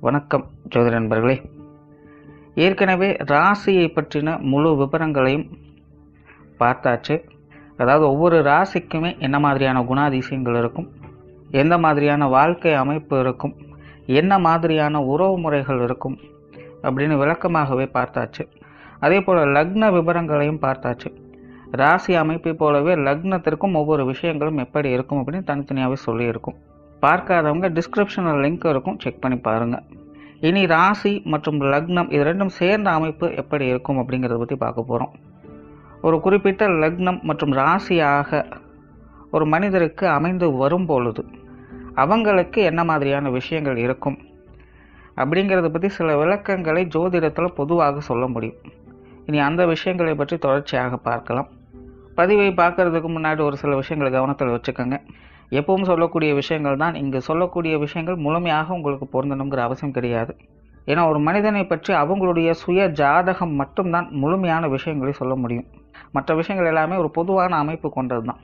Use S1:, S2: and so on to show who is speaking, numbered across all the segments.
S1: வணக்கம் ஜோதிட நண்பர்களே. ஏற்கனவே ராசியை பற்றின முழு விவரங்களையும் பார்த்தாச்சு. அதாவது ஒவ்வொரு ராசிக்குமே என்ன மாதிரியான குணாதிசயங்கள் இருக்கும், எந்த மாதிரியான வாழ்க்கை அமைப்பு இருக்கும், என்ன மாதிரியான உறவு முறைகள் இருக்கும் அப்படின்னு விளக்கமாகவே பார்த்தாச்சு. அதே போல் லக்ன விவரங்களையும் பார்த்தாச்சு. ராசி அமைப்பை போலவே லக்னத்திற்கும் ஒவ்வொரு விஷயங்களும் எப்படி இருக்கும் அப்படின்னு தனித்தனியாகவே சொல்லியிருக்கும். பார்க்காதவங்க டிஸ்கிரிப்ஷனில் லிங்க் இருக்கும், செக் பண்ணி பாருங்கள். இனி ராசி மற்றும் லக்னம் இது ரெண்டும் சேர்ந்த அமைப்பு எப்படி இருக்கும் அப்படிங்கிறத பற்றி பார்க்க போகிறோம். ஒரு குறிப்பிட்ட லக்னம் மற்றும் ராசியாக ஒரு மனிதருக்கு அமைந்து வரும் பொழுது அவங்களுக்கு என்ன மாதிரியான விஷயங்கள் இருக்கும் அப்படிங்கிறத பற்றி சில விளக்கங்களை ஜோதிடத்தில் பொதுவாக சொல்ல முடியும். இனி அந்த விஷயங்களை பற்றி தொடர்ச்சியாக பார்க்கலாம். பதிவை பார்க்கறதுக்கு முன்னாடி ஒரு சில விஷயங்களை கவனத்தில் வச்சுக்கோங்க. எப்பவும் சொல்லக்கூடிய விஷயங்கள் தான். இங்கு சொல்லக்கூடிய விஷயங்கள் முழுமையாக உங்களுக்கு பொருந்தணுங்கிற அவசியம் கிடையாது. ஏன்னா ஒரு மனிதனை பற்றி அவங்களுடைய சுய ஜாதகம் மட்டும்தான் முழுமையான விஷயங்களை சொல்ல முடியும். மற்ற விஷயங்கள் எல்லாமே ஒரு பொதுவான அமைப்பு கொண்டது தான்.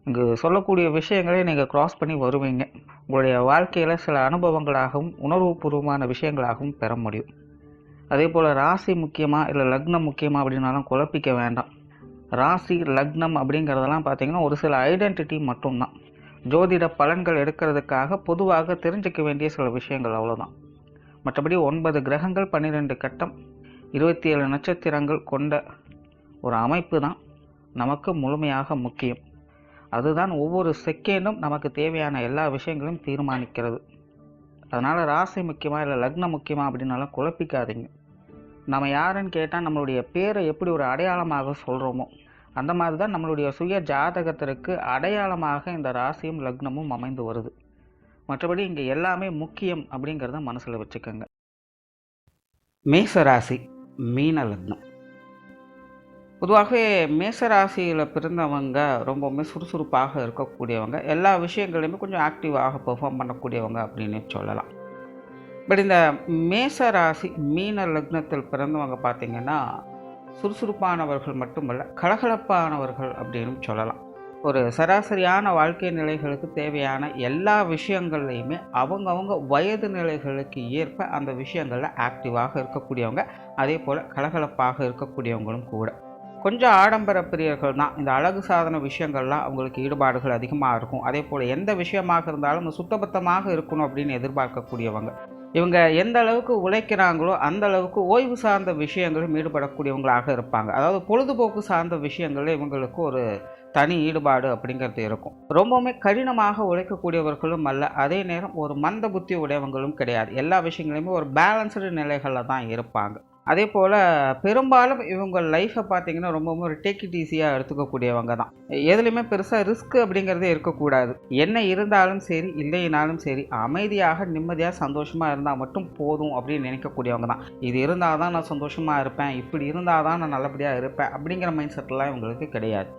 S1: இங்கு சொல்லக்கூடிய விஷயங்களை நீங்கள் கிராஸ் பண்ணி வருவீங்க. உங்களுடைய வாழ்க்கையில் சில அனுபவங்களாகவும் உணர்வுபூர்வமான விஷயங்களாகவும் பெற முடியும். அதே போல் ராசி முக்கியமாக இல்லை லக்னம் முக்கியமாக அப்படின்னாலும் குழப்பிக்க வேண்டாம். ராசி லக்னம் அப்படிங்கிறதெல்லாம் பார்த்திங்கன்னா ஒரு சில ஐடென்டிட்டி மட்டும்தான். ஜோதிட பலன்கள் எடுக்கிறதுக்காக பொதுவாக தெரிஞ்சிக்க வேண்டிய சில விஷயங்கள் அவ்வளோதான். மற்றபடி 9 கிரகங்கள் 12 கட்டம் 27 நட்சத்திரங்கள் கொண்ட ஒரு அமைப்பு தான் நமக்கு முழுமையாக முக்கியம். அதுதான் ஒவ்வொரு செகண்டும் நமக்கு தேவையான எல்லா விஷயங்களையும் தீர்மானிக்கிறது. அதனால் ராசி முக்கியமாக இல்லை லக்னம் முக்கியமாக அப்படின்னாலும் குழப்பிக்காதீங்க. நம்ம யாருன்னு கேட்டால் நம்மளுடைய பேரை எப்படி ஒரு அடையாளமாக சொல்கிறோமோ அந்த மாதிரி தான் நம்மளுடைய சுய ஜாதகத்திற்கு அடையாளமாக இந்த ராசியும் லக்னமும் அமைந்து வருது. மற்றபடி இங்கே எல்லாமே முக்கியம் அப்படிங்கிறத மனசில் வச்சுக்கோங்க. மேசராசி மீன லக்னம். பொதுவாகவே மேசராசியில் பிறந்தவங்க ரொம்பவுமே சுறுசுறுப்பாக இருக்கக்கூடியவங்க, எல்லா விஷயங்களையுமே கொஞ்சம் ஆக்டிவாக பெர்ஃபார்ம் பண்ணக்கூடியவங்க அப்படின்னு சொல்லலாம். பட் இந்த மேசராசி மீன லக்னத்தில் பிறந்தவங்க பார்த்திங்கன்னா சுறுசுறுப்பானவர்கள் மட்டுமல்ல, கலகலப்பானவர்கள் அப்படின்னு சொல்லலாம். ஒரு சராசரியான வாழ்க்கை நிலைகளுக்கு தேவையான எல்லா விஷயங்கள்லையுமே அவங்கவுங்க வயது நிலைகளுக்கு ஏற்ப அந்த விஷயங்களில் ஆக்டிவாக இருக்கக்கூடியவங்க, அதே போல் கலகலப்பாக இருக்கக்கூடியவங்களும் கூட. கொஞ்சம் ஆடம்பர பிரியர்கள் தான். இந்த அழகு சாதன விஷயங்கள்லாம் அவங்களுக்கு ஈடுபாடுகள் அதிகமாக இருக்கும். அதே போல் எந்த விஷயமாக இருந்தாலும் சுத்தபத்தமாக இருக்கணும் அப்படின்னு எதிர்பார்க்கக்கூடியவங்க. இவங்க எந்த அளவுக்கு உழைக்கிறாங்களோ அந்த அளவுக்கு ஓய்வு சார்ந்த விஷயங்களும் ஈடுபடக்கூடியவங்களாக இருப்பாங்க. அதாவது பொழுதுபோக்கு சார்ந்த விஷயங்களில் இவங்களுக்கு ஒரு தனி ஈடுபாடு அப்படிங்கிறது இருக்கும். ரொம்பவுமே கடினமாக உழைக்கக்கூடியவர்களும் அல்ல, அதே நேரம் ஒரு மந்த புத்தி உடையவங்களும் கிடையாது. எல்லா விஷயங்களையுமே ஒரு பேலன்ஸ்டு நிலைகளில் தான் இருப்பாங்க. அதே போல் பெரும்பாலும் இவங்க லைஃப்பை பார்த்திங்கன்னா ரொம்பவும் ஒரு டேக் இட் ஈஸியாக எடுத்துக்கக்கூடியவங்க தான். எதுலேயுமே பெருசாக ரிஸ்க் அப்படிங்கிறதே இருக்கக்கூடாது. என்ன இருந்தாலும் சரி இல்லைனாலும் சரி அமைதியாக நிம்மதியாக சந்தோஷமாக இருந்தால் மட்டும் போதும் அப்படின்னு நினைக்கக்கூடியவங்க தான். இது இருந்தால் தான் நான் சந்தோஷமாக இருப்பேன், இப்படி இருந்தால் தான் நான் நல்லபடியாக இருப்பேன் அப்படிங்கிற மைண்ட் செட்டெலாம் இவங்களுக்கு கிடையாது.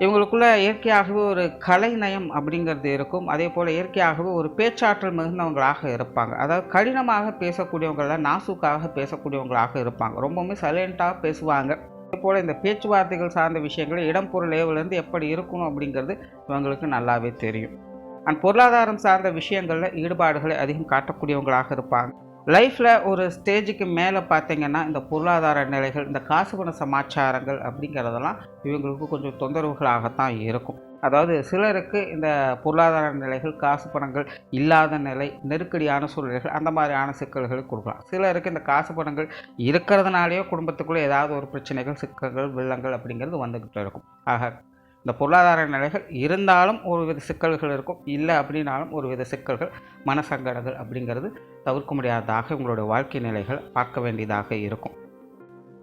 S1: இவங்களுக்குள்ள இயற்கையாகவே ஒரு கலைநயம் அப்படிங்கிறது இருக்கும். அதே போல் இயற்கையாகவே ஒரு பேச்சாற்றல் மிகுந்தவங்களாக இருப்பாங்க. அதாவது கடினமாக பேசக்கூடியவங்கள நாசுக்காக பேசக்கூடியவங்களாக இருப்பாங்க. ரொம்பவுமே சைலண்ட்டாக பேசுவாங்க. அதே போல் இந்த பேச்சுவார்த்தைகள் சார்ந்த விஷயங்கள் இடம் பொருள் ஏவுலேருந்து எப்படி இருக்கணும் அப்படிங்கிறது இவங்களுக்கு நல்லாவே தெரியும். அண்ட் பொருளாதாரம் சார்ந்த விஷயங்களில் ஈடுபாடுகளை அதிகம் காட்டக்கூடியவங்களாக இருப்பாங்க. லைஃப்பில் ஒரு ஸ்டேஜுக்கு மேலே பார்த்திங்கன்னா இந்த பொருளாதார நிலைகள், இந்த காசு பண சமாச்சாரங்கள் அப்படிங்கிறதெல்லாம் இவங்களுக்கு கொஞ்சம் தொந்தரவுகளாகத்தான் இருக்கும். அதாவது சிலருக்கு இந்த பொருளாதார நிலைகள், காசு பணங்கள் இல்லாத நிலை, நெருக்கடியான சூழ்நிலைகள் அந்த மாதிரியான சிக்கல்களை கொடுக்கலாம். சிலருக்கு இந்த காசு பணங்கள் இருக்கிறதுனாலேயோ குடும்பத்துக்குள்ளே ஏதாவது ஒரு பிரச்சனைகள், சிக்கல்கள், வெள்ளங்கள் அப்படிங்கிறது வந்துக்கிட்டு இருக்கும். ஆக இந்த பொருளாதார நிலைகள் இருந்தாலும் ஒரு வித சிக்கல்கள் இருக்கும், இல்லை அப்படின்னாலும் ஒரு வித சிக்கல்கள், மனசங்கடங்கள் அப்படிங்கிறது தவிர்க்க முடியாததாக உங்களுடைய வாழ்க்கை நிலைகள் பார்க்க வேண்டியதாக இருக்கும்.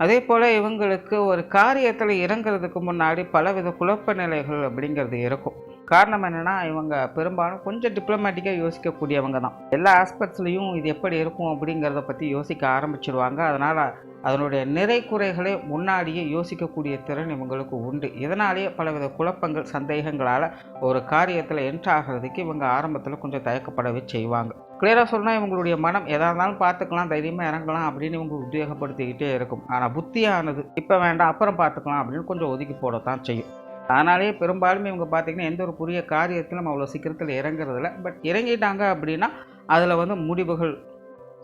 S1: அதே போல் இவங்களுக்கு ஒரு காரியத்தில் இறங்குறதுக்கு முன்னாடி பலவித குழப்ப நிலைகள் அப்படிங்கிறது இருக்கும். காரணம் என்னென்னா இவங்க பெரும்பாலும் கொஞ்சம் டிப்ளமேட்டிக்காக யோசிக்கக்கூடியவங்க தான். எல்லா ஆஸ்பெக்ட்ஸ்லேயும் இது எப்படி இருக்கும் அப்படிங்கிறத பற்றி யோசிக்க ஆரம்பிச்சிடுவாங்க. அதனால் அதனுடைய நிறை குறைகளை முன்னாடியே யோசிக்கக்கூடிய திறன் இவங்களுக்கு உண்டு. இதனாலேயே பலவித குழப்பங்கள், சந்தேகங்களால் ஒரு காரியத்தில் என்ட்ராகிறதுக்கு இவங்க ஆரம்பத்தில் கொஞ்சம் தயக்கப்படவே செய்வாங்க. கிளியராக சொன்னால் இவங்களுடைய மனம் எதாக இருந்தாலும் பார்த்துக்கலாம், தைரியமாக இறங்கலாம் அப்படின்னு இவங்க உத்வேகப்படுத்திக்கிட்டே இருக்கும். ஆனால் புத்தியானது இப்போ வேண்டாம் அப்புறம் பார்த்துக்கலாம் அப்படின்னு கொஞ்சம் ஒதுக்கி போடத்தான் செய்யும். அதனாலேயே பெரும்பாலுமே இவங்க பார்த்திங்கன்னா எந்த ஒரு புதிய காரியத்திலும் அவ்வளோ சீக்கிரத்தில் இறங்குறதில்ல. பட் இறங்கிட்டாங்க அப்படின்னா அதில் முடிவுகள்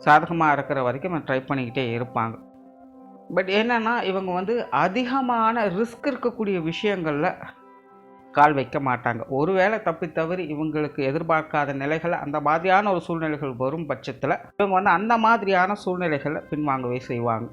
S1: சாதகமாக இருக்கிற வரைக்கும் ட்ரை பண்ணிக்கிட்டே இருப்பாங்க. பட் என்னென்னா இவங்க வந்து அதிகமான ரிஸ்க் இருக்கக்கூடிய விஷயங்களில் கால் வைக்க மாட்டாங்க. ஒருவேளை தப்பி தவறி இவங்களுக்கு எதிர்பார்க்காத நிலைகள் அந்த மாதிரியான ஒரு சூழ்நிலைகள் வரும் பட்சத்தில் இவங்க வந்து அந்த மாதிரியான சூழ்நிலைகளை பின்வாங்கவே செய்வாங்க.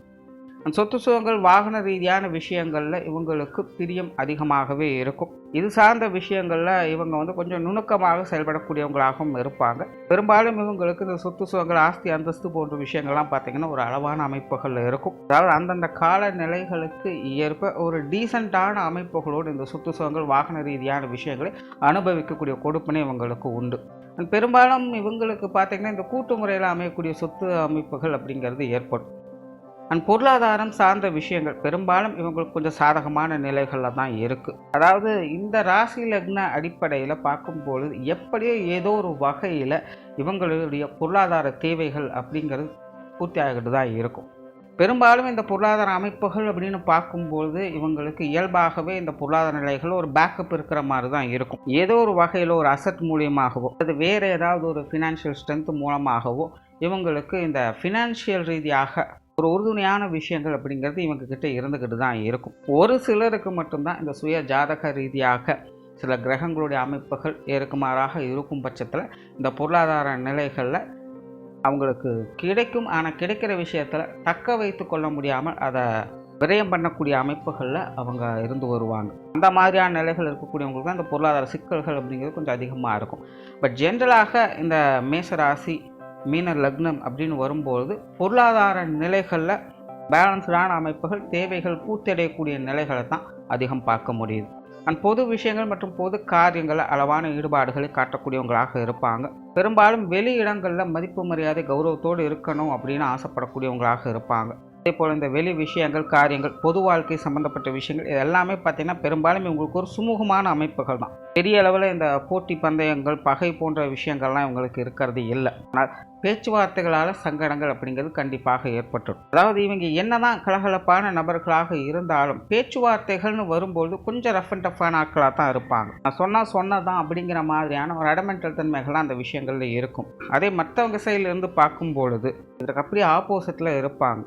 S1: சொத்து சுகங்கள் வாகன ரீதியான விஷயங்களில் இவங்களுக்கு பிரியம் அதிகமாகவே இருக்கும். இது சார்ந்த விஷயங்களில் இவங்க வந்து கொஞ்சம் நுணுக்கமாக செயல்படக்கூடியவங்களாகவும் இருப்பாங்க. பெரும்பாலும் இவங்களுக்கு இந்த சொத்து சுகங்கள் ஆஸ்தி அந்தஸ்து போன்ற விஷயங்கள்லாம் பார்த்திங்கன்னா ஒரு அளவான அமைப்புகள் இருக்கும். அதாவது அந்தந்த கால நிலைகளுக்கு ஏற்ப ஒரு டீசெண்டான அமைப்புகளோடு இந்த சொத்து சுகங்கள் வாகன ரீதியான விஷயங்களை அனுபவிக்கக்கூடிய கொடுப்பினை இவங்களுக்கு உண்டு. பெரும்பாலும் இவங்களுக்கு பார்த்திங்கன்னா இந்த கூட்டு முறையில் அமையக்கூடிய சொத்து அமைப்புகள் அப்படிங்கிறது ஏற்படும். பொருளாதாரம் சார்ந்த விஷயங்கள் பெரும்பாலும் இவங்களுக்கு கொஞ்சம் சாதகமான நிலைகளில் தான் இருக்குது. அதாவது இந்த ராசி லக்ன அடிப்படையில் பார்க்கும்பொழுது எப்படியோ ஏதோ ஒரு வகையில் இவங்களுடைய பொருளாதார தேவைகள் அப்படிங்கிறது பூர்த்தி ஆகிட்டு தான் இருக்கும். பெரும்பாலும் இந்த பொருளாதார அமைப்புகள் அப்படின்னு பார்க்கும்பொழுது இவங்களுக்கு இயல்பாகவே இந்த பொருளாதார நிலைகள் ஒரு பேக்கப் இருக்கிற மாதிரி தான் இருக்கும். ஏதோ ஒரு வகையில் ஒரு அசட் மூலியமாகவோ அது வேறு ஏதாவது ஒரு ஃபினான்ஷியல் ஸ்ட்ரென்த் மூலமாகவோ இவங்களுக்கு இந்த ஃபினான்ஷியல் ரீதியாக ஒரு உறுதுணையான விஷயங்கள் அப்படிங்கிறது இவங்கக்கிட்ட இருந்துக்கிட்டு தான் இருக்கும். ஒரு சிலருக்கு மட்டும்தான் இந்த சுய ஜாதக ரீதியாக சில கிரகங்களுடைய அமைப்புகள் ஏற்குமாறாக இருக்கும் பட்சத்தில் இந்த பொருளாதார நிலைகளில் அவங்களுக்கு கிடைக்கும். ஆனால் கிடைக்கிற விஷயத்தில் தக்க வைத்து கொள்ள முடியாமல் அதை விரயம் பண்ணக்கூடிய அமைப்புகளில் அவங்க இருந்து வருவாங்க. அந்த மாதிரியான நிலைகள் இருக்கக்கூடியவங்களுக்கு தான் இந்த பொருளாதார சிக்கல்கள் அப்படிங்கிறது கொஞ்சம் அதிகமாக இருக்கும். பட் ஜென்ரலாக இந்த மேசராசி மீன லக்னம் அப்படின்னு வரும்பொழுது பொருளாதார நிலைகளில் பேலன்ஸ்டான அமைப்புகள் தேவைகள் பூர்த்தியடையக்கூடிய நிலைகளை தான் அதிகம் பார்க்க முடியுது. பொது விஷயங்கள் மற்றும் பொது காரியங்களில் அளவான ஈடுபாடுகளை காட்டக்கூடியவங்களாக இருப்பாங்க. பெரும்பாலும் வெளி இடங்களில் மதிப்பு மரியாதை கௌரவத்தோடு இருக்கணும் அப்படின்னு ஆசைப்படக்கூடியவங்களாக இருப்பாங்க. அதே போல் இந்த வெளி விஷயங்கள் காரியங்கள் பொது வாழ்க்கை சம்மந்தப்பட்ட விஷயங்கள் இது எல்லாமே பார்த்திங்கன்னா பெரும்பாலும் இவங்களுக்கு ஒரு சுமூகமான அமைப்புகள் தான். பெரிய அளவில் இந்த போட்டி பந்தயங்கள் பகை போன்ற விஷயங்கள்லாம் இவங்களுக்கு இருக்கிறது இல்லை. ஆனால் பேச்சுவார்த்தைகளால் சங்கடங்கள் அப்படிங்கிறது கண்டிப்பாக ஏற்பட்டுடும். அதாவது இவங்க என்னதான் கலகலப்பான நபர்களாக இருந்தாலும் பேச்சுவார்த்தைகள்னு வரும்போது கொஞ்சம் ரஃப் அண்ட் டஃப்பான ஆட்களாக தான் இருப்பாங்க. நான் சொன்னதான் அப்படிங்கிற மாதிரியான ஒரு அடமெண்டல் தன்மைகள்லாம் அந்த விஷயங்களில் இருக்கும். அதே மற்றவங்க சைட்லேருந்து பார்க்கும் பொழுது இதற்கு அப்படியே ஆப்போசிட்டில் இருப்பாங்க.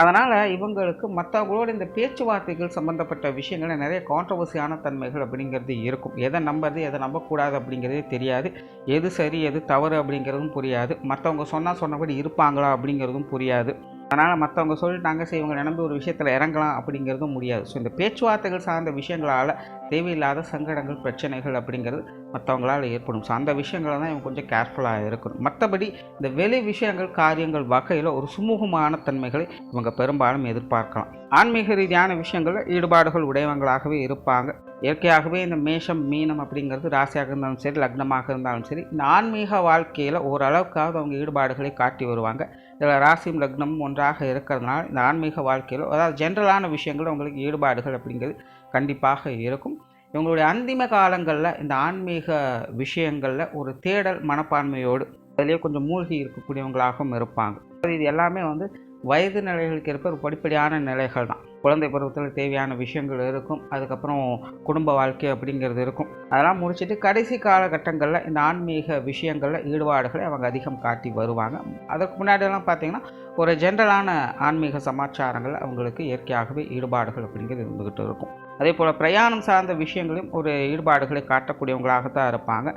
S1: அதனால் இவங்களுக்கு மற்றவங்களோட இந்த பேச்சுவார்த்தைகள் சம்மந்தப்பட்ட விஷயங்கள் நிறைய கான்ட்ரவர்சியான தன்மைகள் அப்படிங்கிறது இருக்கும். எதை நம்புறது எதை நம்பக்கூடாது அப்படிங்கிறதே தெரியாது. எது சரி எது தவறு அப்படிங்கிறதும் புரியாது. மற்றவங்க சொன்னபடி இருப்பாங்களா அப்படிங்கிறதும் புரியாது. அதனால் மற்றவங்க சொல்லிட்டாங்க சரி இவங்க நம்பி ஒரு விஷயத்தில் இறங்கலாம் அப்படிங்கிறதும் முடியாது. ஸோ இந்த பேச்சுவார்த்தைகள் சார்ந்த விஷயங்களால் தேவையில்லாத சங்கடங்கள் பிரச்சனைகள் அப்படிங்கிறது மற்றவங்களால் ஏற்படும். ஸோ அந்த விஷயங்களை தான் இவங்க கொஞ்சம் கேர்ஃபுல்லாக இருக்கணும். மற்றபடி இந்த வெளி விஷயங்கள் காரியங்கள் வகையில் ஒரு சுமூகமான தன்மைகளை இவங்க பெரும்பாலும் எதிர்பார்க்கலாம். ஆன்மீக ரீதியான விஷயங்களில் ஈடுபாடுகள் உடையவங்களாகவே இருப்பாங்க. இயற்கையாகவே இந்த மேஷம் மீனம் அப்படிங்கிறது ராசியாக இருந்தாலும் சரி லக்னமாக இருந்தாலும் சரி இந்த ஆன்மீக வாழ்க்கையில் ஓரளவுக்காவது அவங்க ஈடுபாடுகளை காட்டி வருவாங்க. இதில் ராசியும் லக்னமும் ஒன்றாக இருக்கிறதுனால இந்த ஆன்மீக வாழ்க்கையில் அதாவது ஜென்ரலான விஷயங்கள் அவங்களுக்கு ஈடுபாடுகள் அப்படிங்கிறது கண்டிப்பாக இருக்கும். இவங்களுடைய அந்திம காலங்களில் இந்த ஆன்மீக விஷயங்களில் ஒரு தேடல் மனப்பான்மையோடு அதிலேயே கொஞ்சம் மூழ்கி இருக்கக்கூடியவங்களாகவும் இருப்பாங்க. இது எல்லாமே வந்து வயது நிலைகளுக்கு ஏற்ப ஒரு படிப்படியான நிலைகள் தான். குழந்தை பருவத்தில் தேவையான விஷயங்கள் இருக்கும். அதுக்கப்புறம் குடும்ப வாழ்க்கை அப்படிங்கிறது இருக்கும். அதெல்லாம் முடிச்சுட்டு கடைசி காலகட்டங்களில் இந்த ஆன்மீக விஷயங்களில் ஈடுபாடுகளை அவங்க அதிகம் காட்டி வருவாங்க. அதற்கு முன்னாடியெல்லாம் பார்த்திங்கன்னா ஒரு ஜென்ரலான ஆன்மீக சமாச்சாரங்கள் அவங்களுக்கு இயற்கையாகவே ஈடுபாடுகள் அப்படிங்கிறது இருந்துக்கிட்டு இருக்கும். அதே போல் பிரயாணம் சார்ந்த விஷயங்களையும் ஒரு ஈடுபாடுகளை காட்டக்கூடியவங்களாகத்தான் இருப்பாங்க.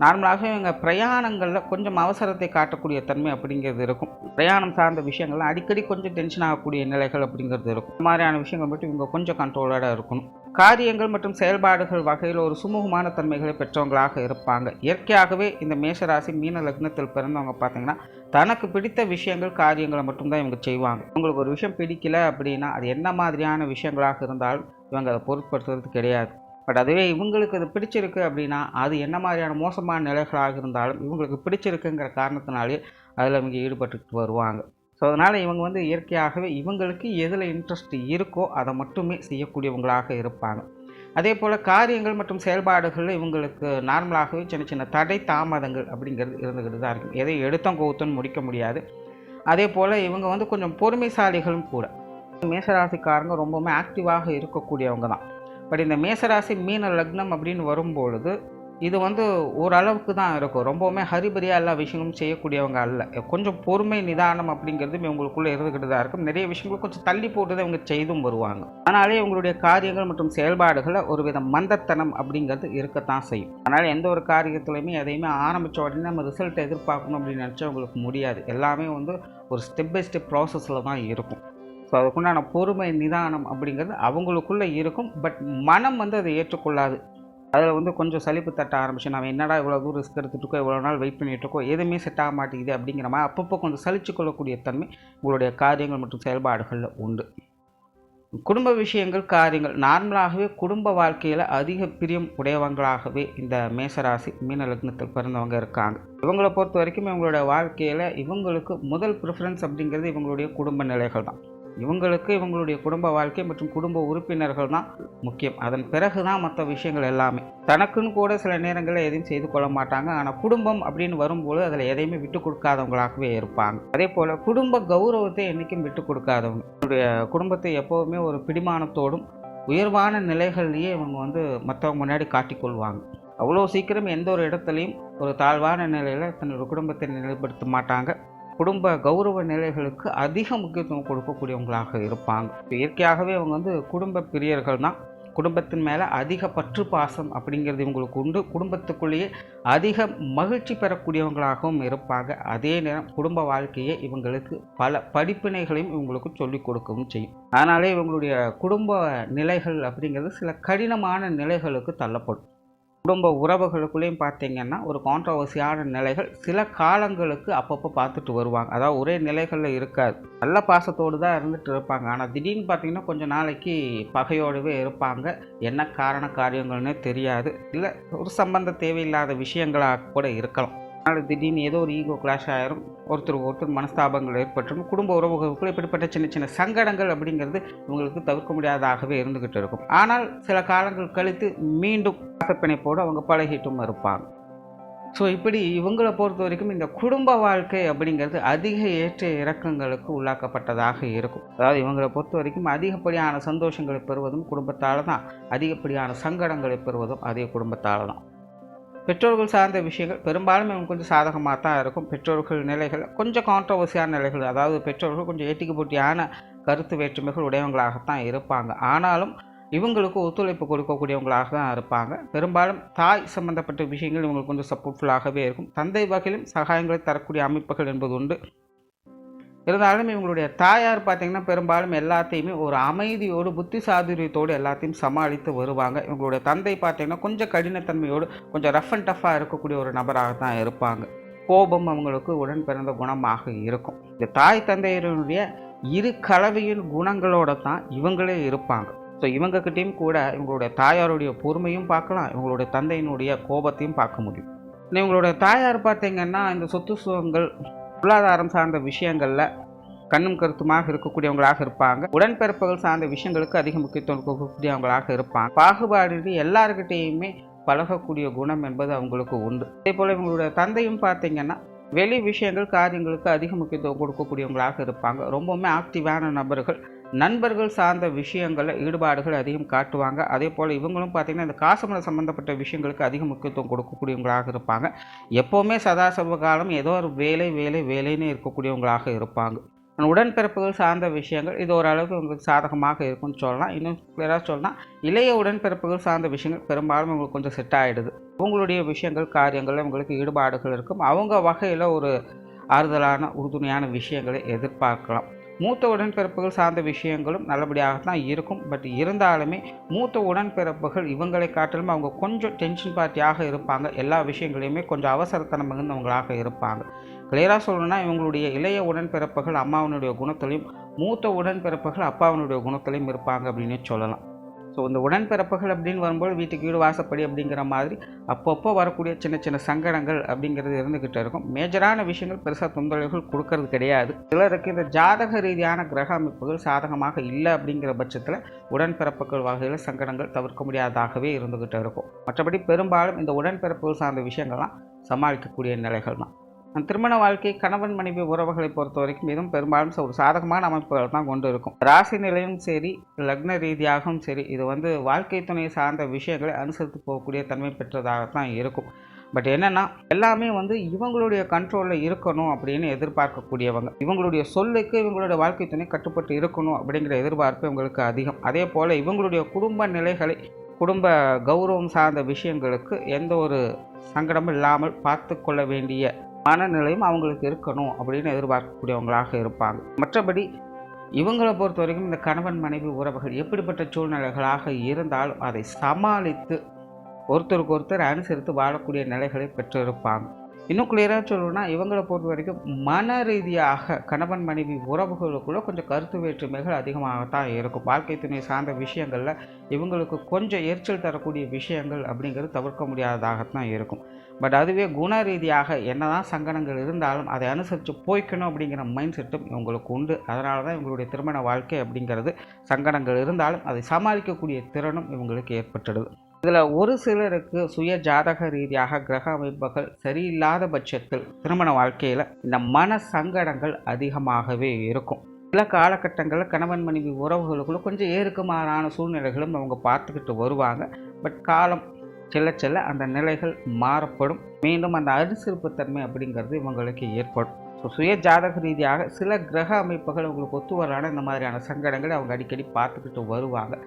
S1: நார்மலாகவே இவங்க பிரயாணங்களில் கொஞ்சம் அவசரத்தை காட்டக்கூடிய தன்மை அப்படிங்கிறது இருக்கும். பிரயாணம் சார்ந்த விஷயங்கள்லாம் அடிக்கடி கொஞ்சம் டென்ஷன் ஆகக்கூடிய நிலைகள் அப்படிங்கிறது இருக்கும். இந்த மாதிரியான விஷயங்கள் மட்டும் இவங்க கொஞ்சம் கண்ட்ரோலோட இருக்கணும். காரியங்கள் மற்றும் செயல்பாடுகள் வகையில் ஒரு சுமூகமான தன்மைகளை பெற்றவங்களாக இருப்பாங்க. இயற்கையாகவே இந்த மேஷராசி மீன லக்னத்தில் பிறந்தவங்க பார்த்திங்கன்னா தனக்கு பிடித்த விஷயங்கள் காரியங்களை மட்டும்தான் இவங்க செய்வாங்க. உங்களுக்கு ஒரு விஷயம் பிடிக்கல அப்படின்னா அது என்ன மாதிரியான விஷயங்களாக இருந்தாலும் இவங்க அதை பொருட்படுத்துறது கிடையாது. பட் அதுவே இவங்களுக்கு அது பிடிச்சிருக்கு அப்படின்னா அது என்ன மாதிரியான மோசமான நிலைகளாக இருந்தாலும் இவங்களுக்கு பிடிச்சிருக்குங்கிற காரணத்தினாலே அதில் இவங்க ஈடுபட்டு வருவாங்க. ஸோ அதனால் இவங்க வந்து இயற்கையாகவே இவங்களுக்கு எதில் இன்ட்ரெஸ்ட் இருக்கோ அதை மட்டுமே செய்யக்கூடியவங்களாக இருப்பாங்க. அதே போல் காரியங்கள் மற்றும் செயல்பாடுகளில் இவங்களுக்கு நார்மலாகவே சின்ன சின்ன தடை தாமதங்கள் அப்படிங்கிறது இருந்துக்கிட்டு தான் இருக்கும். எதை எடுத்தோம் கவுத்தோன்னு முடிக்க முடியாது. அதே போல் இவங்க வந்து கொஞ்சம் பொறுமைசாலிகளும் கூட. மேசராசிக்காரங்க ரொம்பவுமே ஆக்டிவாக இருக்கக்கூடியவங்க தான். பட் இந்த மேசராசி மீன லக்னம் அப்படின்னு வரும்பொழுது இது வந்து ஓரளவுக்கு தான் இருக்கும். ரொம்பவுமே ஹரிபரியா எல்லா விஷயங்களும் செய்யக்கூடியவங்க அல்ல. கொஞ்சம் பொறுமை, நிதானம் அப்படிங்கிறது இவங்களுக்குள்ள இருந்துகிட்டு தான் இருக்கும். நிறைய விஷயங்கள் கொஞ்சம் தள்ளி போட்டு தான் இவங்க செய்தும் வருவாங்க. ஆனாலே இவங்களுடைய காரியங்கள் மற்றும் செயல்பாடுகள்ல ஒருவித மந்தத்தனம் அப்படிங்கிறது இருக்கத்தான் செய்யும். அதனால எந்த ஒரு காரியத்திலையுமே எதையுமே ஆரம்பிச்ச உடனே நம்ம ரிசல்ட் எதிர்பார்க்கணும் அப்படின்னு நினச்சா உங்களுக்கு முடியாது. எல்லாமே வந்து ஒரு ஸ்டெப் பை ஸ்டெப் ப்ராசஸில் தான் இருக்கும். ஸோ அதுக்குண்டான பொறுமை, நிதானம் அப்படிங்கிறது அவங்களுக்குள்ளே இருக்கும். பட் மனம் வந்து அதை ஏற்றுக்கொள்ளாது. அதில் வந்து கொஞ்சம் சலிப்பு தட்ட ஆரம்பிச்சு, நம்ம என்னடா இவ்வளோ தூரம் ரிஸ்க் எடுத்துகிட்ருக்கோம், இவ்வளோ நாள் வெயிட் பண்ணிகிட்ருக்கோம், எதுவுமே செட் ஆக மாட்டேங்குது அப்படிங்கிற மாதிரி அப்பப்போ கொஞ்சம் சலிச்சு கொள்ளக்கூடிய தன்மை உங்களுடைய காரியங்கள் மற்றும் செயல்பாடுகளில் உண்டு. குடும்ப விஷயங்கள், காரியங்கள் நார்மலாகவே குடும்ப வாழ்க்கையில் அதிக பிரியம் உடையவங்களாகவே இந்த மேசராசி மீன லக்னத்தில் பிறந்தவங்க இருக்காங்க. இவங்களை பொறுத்த வரைக்கும் இவங்களுடைய வாழ்க்கையில் இவங்களுக்கு முதல் ப்ரிஃபரன்ஸ் அப்படிங்கிறது இவங்களுடைய குடும்ப நிலைகள் தான். இவங்களுக்கு இவங்களுடைய குடும்ப வாழ்க்கை மற்றும் குடும்ப உறுப்பினர்கள் தான் முக்கியம். அதன் பிறகு தான் மற்ற விஷயங்கள் எல்லாமே. தனக்குன்னு கூட சில நேரங்களில் எதையும் செய்து கொள்ள மாட்டாங்க. ஆனால் குடும்பம் அப்படின்னு வரும்போது அதில் எதையுமே விட்டு கொடுக்காதவங்களாகவே இருப்பாங்க. அதே போல் குடும்ப கௌரவத்தை என்றைக்கும் விட்டு கொடுக்காதவங்க. இவங்களுடைய குடும்பத்தை எப்போவுமே ஒரு பிடிமானத்தோடும் உயர்வான நிலைகள்லேயே இவங்க வந்து மற்றவங்க முன்னாடி காட்டிக்கொள்வாங்க. அவ்வளோ சீக்கிரம் எந்த ஒரு இடத்துலையும் ஒரு தாழ்வான நிலையில் தன்னோட குடும்பத்தை நிலைப்படுத்த மாட்டாங்க. குடும்ப கௌரவ நிலைகளுக்கு அதிக முக்கியத்துவம் கொடுக்கக்கூடியவங்களாக இருப்பாங்க. இயற்கையாகவே அவங்க வந்து குடும்ப பிரியர்கள் தான். குடும்பத்தின் மேலே அதிக பற்று பாசம் அப்படிங்கிறது இவங்களுக்கு உண்டு. குடும்பத்துக்குள்ளேயே அதிக மகிழ்ச்சி பெறக்கூடியவங்களாகவும் இருப்பாங்க. அதே நேரம் குடும்ப வாழ்க்கையே இவங்களுக்கு பல படிப்பினைகளையும் இவங்களுக்கு சொல்லிக் கொடுக்கவும் செய்யும். அதனாலே இவங்களுடைய குடும்ப நிலைகள் அப்படிங்கிறது சில கடினமான நிலைகளுக்கு தள்ளப்படும். குடும்ப உறவுகளுக்குள்ளேயும் பார்த்தீங்கன்னா ஒரு கான்ட்ரவர்சியான நிலைகள் சில காலங்களுக்கு அப்பப்போ பார்த்துட்டு வருவாங்க. அதாவது ஒரே நிலைகளில் இருக்காது. நல்ல பாசத்தோடு தான் இருந்துட்டு இருப்பாங்க. ஆனால் திடீர்னு பார்த்தீங்கன்னா கொஞ்சம் நாளைக்கு பகையோடவே இருப்பாங்க. என்ன காரண காரியங்கள்னே தெரியாது. இல்லை ஒரு சம்பந்த தேவையில்லாத விஷயங்களாக கூட இருக்கலாம். அதனால் திடீர்னு ஏதோ ஒரு ஈகோ கிளாஷ் ஆயிரும். ஒருத்தர் மனஸ்தாபங்கள் ஏற்பட்டுரும். குடும்ப உறவுகளுக்குள்ள இப்படிப்பட்ட சின்ன சின்ன சங்கடங்கள் அப்படிங்கிறது இவங்களுக்கு தவிர்க்க முடியாததாகவே இருந்துகிட்டு இருக்கும். ஆனால் சில காலங்கள் கழித்து மீண்டும் பாசப்பிணைப்போடு அவங்க பழகிட்டும் இருப்பாங்க. ஸோ இப்படி இவங்களை பொறுத்த வரைக்கும் இந்த குடும்ப வாழ்க்கை அப்படிங்கிறது அதிக ஏற்ற இறக்கங்களுக்கு உள்ளாக்கப்பட்டதாக இருக்கும். அதாவது இவங்களை பொறுத்த வரைக்கும் அதிகப்படியான சந்தோஷங்களை பெறுவதும் குடும்பத்தால் தான், அதிகப்படியான சங்கடங்களை பெறுவதும் அதே குடும்பத்தால் தான். பெற்றோர்கள் சார்ந்த விஷயங்கள் பெரும்பாலும் இவங்க கொஞ்சம் சாதகமாக தான் இருக்கும். பெற்றோர்கள் நிலைகள் கொஞ்சம் கான்ட்ரவர்சியான நிலைகள், அதாவது பெற்றோர்கள் கொஞ்சம் ஏட்டிக்கு போட்டியான கருத்து வேற்றுமைகள் உடையவங்களாகத்தான் இருப்பாங்க. ஆனாலும் இவங்களுக்கு ஒத்துழைப்பு கொடுக்கக்கூடியவங்களாக தான் இருப்பாங்க. பெரும்பாலும் தாய் சம்பந்தப்பட்ட விஷயங்கள் இவங்களுக்கு கொஞ்சம் சப்போர்ட்ஃபுல்லாகவே இருக்கும். தந்தை வகையிலும் சகாயங்களை தரக்கூடிய அமைப்புகள் என்பது உண்டு. இருந்தாலும் இவங்களுடைய தாயார் பார்த்திங்கன்னா பெரும்பாலும் எல்லாத்தையுமே ஒரு அமைதியோடு புத்தி சாதுரியத்தோடு எல்லாத்தையும் சமாளித்து வருவாங்க. இவங்களுடைய தந்தை பார்த்திங்கன்னா கொஞ்சம் கடினத்தன்மையோடு கொஞ்சம் ரஃப் அண்ட் டஃப்பாக இருக்கக்கூடிய ஒரு நபராக தான் இருப்பாங்க. கோபம் அவங்களுக்கு உடன் பிறந்த குணமாக இருக்கும். இந்த தாய் தந்தையருடைய இரு கலவையின் குணங்களோடு தான் இவங்களே இருப்பாங்க. ஸோ இவங்கக்கிட்டையும் கூட இவங்களுடைய தாயாருடைய பொறுமையும் பார்க்கலாம், இவங்களுடைய தந்தையினுடைய கோபத்தையும் பார்க்க முடியும். இவங்களுடைய தாயார் பார்த்திங்கன்னா இந்த சொத்து சுகங்கள் பொருளாதாரம் சார்ந்த விஷயங்களில் கண்ணும் கருத்துமாக இருக்கக்கூடியவங்களாக இருப்பாங்க. உடன்பிறப்புகள் சார்ந்த விஷயங்களுக்கு அதிக முக்கியத்துவம் கொடுக்கக்கூடியவங்களாக இருப்பாங்க. பாகுபாடு எல்லாருக்கிட்டேயுமே பழகக்கூடிய குணம் என்பது அவங்களுக்கு உண்டு. அதே போல் இவங்களுடைய தந்தையும் பார்த்தீங்கன்னா வெளி விஷயங்கள் காரியங்களுக்கு அதிக முக்கியத்துவம் கொடுக்கக்கூடியவங்களாக இருப்பாங்க. ரொம்பவுமே ஆக்டிவான நபர்கள். நண்பர்கள் சார்ந்த விஷயங்களில் ஈடுபாடுகள் அதிகம் காட்டுவாங்க. அதே போல் இவங்களும் பார்த்திங்கன்னா இந்த காசுமலை சம்மந்தப்பட்ட விஷயங்களுக்கு அதிக முக்கியத்துவம் கொடுக்கக்கூடியவங்களாக இருப்பாங்க. எப்போவுமே சதாசர்வ காலம் ஏதோ ஒரு வேலைன்னு இருக்கக்கூடியவங்களாக இருப்பாங்க. உடன்பிறப்புகள் சார்ந்த விஷயங்கள் இது ஓரளவுக்கு உங்களுக்கு சாதகமாக இருக்கும்னு சொல்லலாம். இன்னும் கிளியராக சொல்லலாம், இளைய உடன்பிறப்புகள் சார்ந்த விஷயங்கள் பெரும்பாலும் உங்களுக்கு கொஞ்சம் செட் ஆகிடுது. உங்களுடைய விஷயங்கள் காரியங்கள் உங்களுக்கு ஈடுபாடுகள் இருக்கும். அவங்க வகையில் ஒரு ஆறுதலான உறுதுணையான விஷயங்களை எதிர்பார்க்கலாம். மூத்த உடன்பிறப்புகள் சார்ந்த விஷயங்களும் நல்லபடியாகத்தான் இருக்கும். பட் இருந்தாலுமே மூத்த உடன்பிறப்புகள் இவங்களை காட்டிலும் அவங்க கொஞ்சம் டென்ஷன் பார்ட்டியாக இருப்பாங்க. எல்லா விஷயங்களையுமே கொஞ்சம் அவசரத்தனம் மிகுந்தவங்களாக இருப்பாங்க. கிளியராக சொல்லணும்னா இவங்களுடைய இளைய உடன்பிறப்புகள் அம்மாவனுடைய குணத்திலையும் மூத்த உடன்பிறப்புகள் அப்பாவனுடைய குணத்திலையும் இருப்பாங்க அப்படின்னு சொல்லலாம். ஸோ இந்த உடன்பிறப்புகள் அப்படின்னு வரும்போது வீட்டுக்கு வீடு வாசப்படி அப்படிங்கிற மாதிரி அப்பப்போ வரக்கூடிய சின்ன சின்ன சங்கடங்கள் அப்படிங்கிறது இருந்துக்கிட்டு இருக்கும். மேஜரான விஷயங்கள் பெருசாக தொந்தரவுகள் கொடுக்கறது கிடையாது. சிலருக்கு இந்த ஜாதக ரீதியான கிரக அமைப்புகள் சாதகமாக இல்லை அப்படிங்கிற பட்சத்தில் உடன்பிறப்புகள் வகையில் சங்கடங்கள் தவிர்க்க முடியாததாகவே இருந்துக்கிட்டு இருக்கும். மற்றபடி பெரும்பாலும் இந்த உடன்பிறப்புகள் சார்ந்த விஷயங்கள்லாம் சமாளிக்கக்கூடிய நிலைகள் தான். திருமண வாழ்க்கை கணவன் மனைவி உறவுகளை பொறுத்த வரைக்கும் இதுவும் பெரும்பாலும் ஒரு சாதகமான அமைப்புகள் தான் கொண்டு இருக்கும். ராசி நிலையும் சரி, லக்ன ரீதியாகவும் சரி, இது வாழ்க்கை துணை சார்ந்த விஷயங்களை அனுசரித்து போகக்கூடிய தன்மை பெற்றதாகத்தான் இருக்கும். பட் என்னென்னா எல்லாமே இவங்களுடைய கண்ட்ரோலில் இருக்கணும் அப்படின்னு எதிர்பார்க்கக்கூடியவங்க. இவங்களுடைய சொல்லுக்கு இவங்களுடைய வாழ்க்கை துணை கட்டுப்பட்டு இருக்கணும் அப்படிங்கிற எதிர்பார்ப்பு இவங்களுக்கு அதிகம். அதே போல் இவங்களுடைய குடும்ப நிலைகளை, குடும்ப கௌரவம் சார்ந்த விஷயங்களுக்கு எந்த ஒரு சங்கடமும் இல்லாமல் பார்த்து கொள்ள வேண்டிய மனநிலையும் அவங்களுக்கு இருக்கணும் அப்படின்னு எதிர்பார்க்கக்கூடியவங்களாக இருப்பாங்க. மற்றபடி இவங்களை பொறுத்த வரைக்கும் இந்த கணவன் மனைவி உறவுகள் எப்படிப்பட்ட சூழ்நிலைகளாக இருந்தாலும் அதை சமாளித்து ஒருத்தருக்கு ஒருத்தர் அனுசரித்து வாழக்கூடிய நிலைகளை பெற்றிருப்பாங்க. இன்னும் கிளியராக சொல்லணும்னா இவங்களை பொறுத்த வரைக்கும் மன ரீதியாக கணவன் மனைவி உறவுகளுக்குள்ளே கொஞ்சம் கருத்து வேற்றுமைகள் அதிகமாகத்தான் இருக்கும். வாழ்க்கை துணை சார்ந்த விஷயங்களில் இவங்களுக்கு கொஞ்சம் எரிச்சல் தரக்கூடிய விஷயங்கள் அப்படிங்கிறது தவிர்க்க முடியாததாகத்தான் இருக்கும். பட் அதுவே குண ரீதியாக என்னதான் சங்கடங்கள் இருந்தாலும் அதை அனுசரித்து போய்க்கணும் அப்படிங்கிற மைண்ட் செட்டும் இவங்களுக்கு உண்டு. அதனால தான் இவங்களுடைய திருமண வாழ்க்கை அப்படிங்கிறது சங்கடங்கள் இருந்தாலும் அதை சமாளிக்கக்கூடிய திறனும் இவங்களுக்கு ஏற்பட்டுடுது. இதில் ஒரு சிலருக்கு சுய ஜாதக ரீதியாக கிரக அமைப்புகள் சரியில்லாத பட்சத்தில் திருமண வாழ்க்கையில் இந்த மன சங்கடங்கள் அதிகமாகவே இருக்கும். சில காலகட்டங்களில் கணவன் மனைவி உறவுகளுக்குள்ள கொஞ்சம் ஏறுக்குமாறான சூழ்நிலைகளும் அவங்க பார்த்துக்கிட்டு வருவாங்க. பட் காலம் செல்ல செல்ல அந்த நிலைகள் மாறப்படும். மீண்டும் அந்த அனுசரிப்புத்தன்மை அப்படிங்கிறது இவங்களுக்கு ஏற்படும். ஸோ சுய ஜாதக ரீதியாக சில கிரக அமைப்புகள் உங்களுக்கு ஒத்து வரான இந்த மாதிரியான சங்கடங்களை அவங்க அடிக்கடி பார்த்துக்கிட்டு வருவாங்க.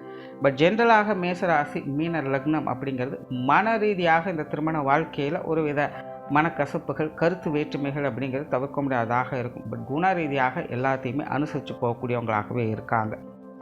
S1: பட் ஜென்ரலாக மேசராசி மீன லக்னம் அப்படிங்கிறது மன ரீதியாக இந்த திருமண வாழ்க்கையில் ஒரு வித மனக்கசப்புகள், கருத்து வேற்றுமைகள் அப்படிங்கிறது தவிர்க்க முடியாததாக இருக்கும். பட் குண ரீதியாக எல்லாத்தையுமே அனுசரித்து போகக்கூடியவங்களாகவே இருக்காங்க.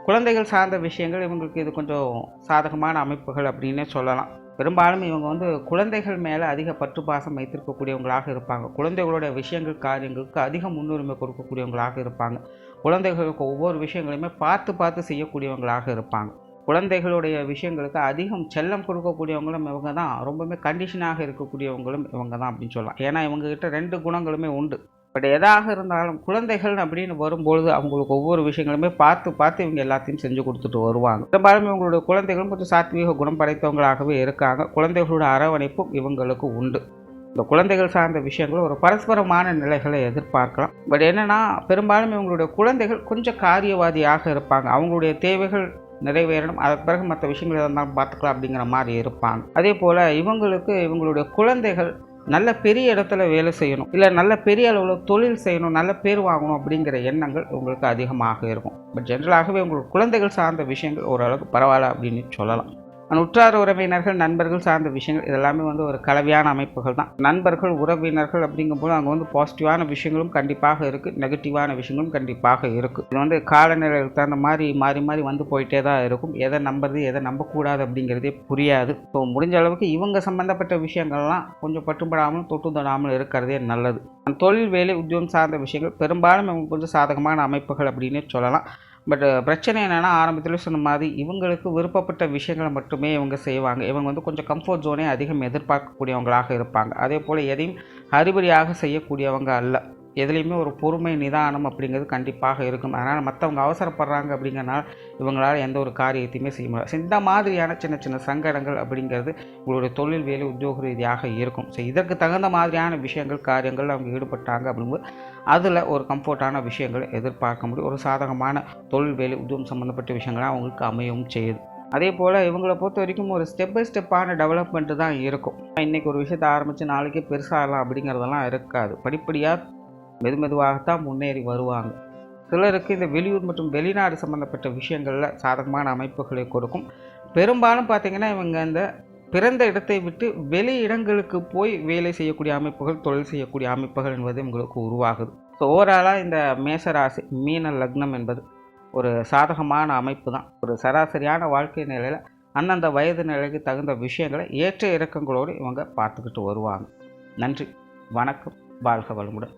S1: குழந்தைகள் சார்ந்த விஷயங்கள் இவங்களுக்கு இது கொஞ்சம் சாதகமான அமைப்புகள் அப்படின்னே சொல்லலாம். பெரும்பாலும் இவங்க குழந்தைகள் மேலே அதிக பற்று பாசம் வைத்திருக்கக்கூடியவங்களாக இருப்பாங்க. குழந்தைகளுடைய விஷயங்கள், காரியங்களுக்கு அதிக முன்னுரிமை கொடுக்கக்கூடியவங்களாக இருப்பாங்க. குழந்தைகளுக்கு ஒவ்வொரு விஷயங்களையுமே பார்த்து செய்யக்கூடியவங்களாக இருப்பாங்க. குழந்தைகளுடைய விஷயங்களுக்கு அதிகம் செல்லம் கொடுக்கக்கூடியவங்களும் இவங்க தான். ரொம்பவுமே கண்டிஷனாக இருக்கக்கூடியவங்களும் இவங்க தான் அப்படின்னு சொல்லலாம். ஏன்னா இவங்ககிட்ட 2 குணங்களுமே உண்டு. பட் எதாக இருந்தாலும் குழந்தைகள் அப்படின்னு வரும்பொழுது அவங்களுக்கு ஒவ்வொரு விஷயங்களுமே பார்த்து இவங்க எல்லாத்தையும் செஞ்சு கொடுத்துட்டு வருவாங்க. பெரும்பாலும் இவங்களுடைய குழந்தைகளும் கொஞ்சம் சாத்வீக குணம் படைத்தவங்களாகவே இருக்காங்க. குழந்தைகளோட அரவணைப்பும் இவங்களுக்கு உண்டு. இந்த குழந்தைகள் சார்ந்த விஷயங்கள் ஒரு பரஸ்பரமான நிலைகளை எதிர்பார்க்கலாம். பட் என்னென்னா பெரும்பாலும் இவங்களுடைய குழந்தைகள் கொஞ்சம் காரியவாதியாக இருப்பாங்க. அவங்களுடைய தேவைகள் நிறைவேறணும், அதற்கு பிறகு மற்ற விஷயங்கள் இருந்தாலும் பார்த்துக்கலாம் அப்படிங்கிற மாதிரி இருப்பாங்க. அதே போல் இவங்களுடைய குழந்தைகள் நல்ல பெரிய இடத்துல வேலை செய்யணும், இல்லை நல்ல பெரிய அளவில் தொழில் செய்யணும், நல்ல பேர் வாங்கணும் அப்படிங்கிற எண்ணங்கள் உங்களுக்கு அதிகமாக இருக்கும். பட் ஜென்ரலாகவே உங்களுக்கு குழந்தைகள் சார்ந்த விஷயங்கள் ஓரளவுக்கு பரவாயில்ல அப்படின்னு சொல்லலாம். உற்றார் உறவினர்கள், நண்பர்கள் சார்ந்த விஷயங்கள் இதெல்லாமே ஒரு கலவையான அமைப்புகள் தான். நண்பர்கள், உறவினர்கள் அப்படிங்கும்போது அங்கே பாசிட்டிவான விஷயங்களும் கண்டிப்பாக இருக்குது, நெகட்டிவான விஷயங்களும் கண்டிப்பாக இருக்குது. இது காலநிலைக்கு தகுந்த மாதிரி மாறி வந்து போயிட்டே தான் இருக்கும். எதை நம்புறது எதை நம்பக்கூடாது அப்படிங்கிறதே புரியாது. ஸோ முடிஞ்ச அளவுக்கு இவங்க சம்மந்தப்பட்ட விஷயங்கள்லாம் கொஞ்சம் பட்டுப்படாமல் தொட்டு தொடாமல் இருக்கிறதே நல்லது. தொழில், வேலை, உத்தியோகம் சார்ந்த விஷயங்கள் பெரும்பாலும் இவங்க கொஞ்சம் சாதகமான அமைப்புகள் அப்படின்னே சொல்லலாம். பட் பிரச்சனை என்னென்னா ஆரம்பத்தில் சொன்ன மாதிரி இவங்களுக்கு விருப்பப்பட்ட விஷயங்களை மட்டுமே இவங்க செய்வாங்க. இவங்க கொஞ்சம் கம்ஃபர்ட் ஜோனே அதிகம் எதிர்பார்க்கக்கூடியவங்களாக இருப்பாங்க. அதே போல் எதையும் அறிபடியாக செய்யக்கூடியவங்க அல்ல. எதுலேயுமே ஒரு பொறுமை, நிதானம் அப்படிங்கிறது கண்டிப்பாக இருக்கும். அதனால் மற்றவங்க அவசரப்படுறாங்க அப்படிங்கிறனால இவங்களால் எந்த ஒரு காரியத்தையுமே செய்ய முடியாது. இந்த மாதிரியான சின்ன சங்கடங்கள் அப்படிங்கிறது உங்களுடைய தொழில், வேலை, உத்தியோக ரீதியாக இருக்கும். ஸோ இதற்கு தகுந்த மாதிரியான விஷயங்கள், காரியங்கள் அவங்க ஈடுபட்டாங்க அப்படிங்கும்போது அதில் ஒரு கம்ஃபர்ட்டான விஷயங்களை எதிர்பார்க்க முடியும். ஒரு சாதகமான தொழில், வேலை, உத்தியோகம் சம்மந்தப்பட்ட விஷயங்களாக அவங்களுக்கு அமையவும் செய்யுது. அதே போல் இவங்களை பொறுத்த வரைக்கும் ஒரு ஸ்டெப் பை ஸ்டெப்பான டெவலப்மெண்ட்டு தான் இருக்கும். இன்றைக்கி ஒரு விஷயத்தை ஆரம்பித்து நாளைக்கே பெருசாகலாம் அப்படிங்கிறதெல்லாம் இருக்காது. படிப்படியாக மெதுவாகத்தான் முன்னேறி வருவாங்க. சிலருக்கு இந்த வெளியூர் மற்றும் வெளிநாடு சம்மந்தப்பட்ட விஷயங்களில் சாதகமான அமைப்புகளை கொடுக்கும். பெரும்பாலும் பார்த்திங்கன்னா இவங்க இந்த பிறந்த இடத்தை விட்டு வெளி இடங்களுக்கு போய் வேலை செய்யக்கூடிய அமைப்புகள், தொழில் செய்யக்கூடிய அமைப்புகள் என்பது உங்களுக்கு உருவாகுது. ஸோ ஓவராலாக இந்த மேசராசி மீன லக்னம் என்பது ஒரு சாதகமான அமைப்பு தான். ஒரு சராசரியான வாழ்க்கை நிலையில் அந்தந்த வயது நிலைக்கு தகுந்த விஷயங்களை ஏற்ற இறக்கங்களோடு இவங்க பார்த்துக்கிட்டு வருவாங்க. நன்றி, வணக்கம், வாழ்க வளமுடன்.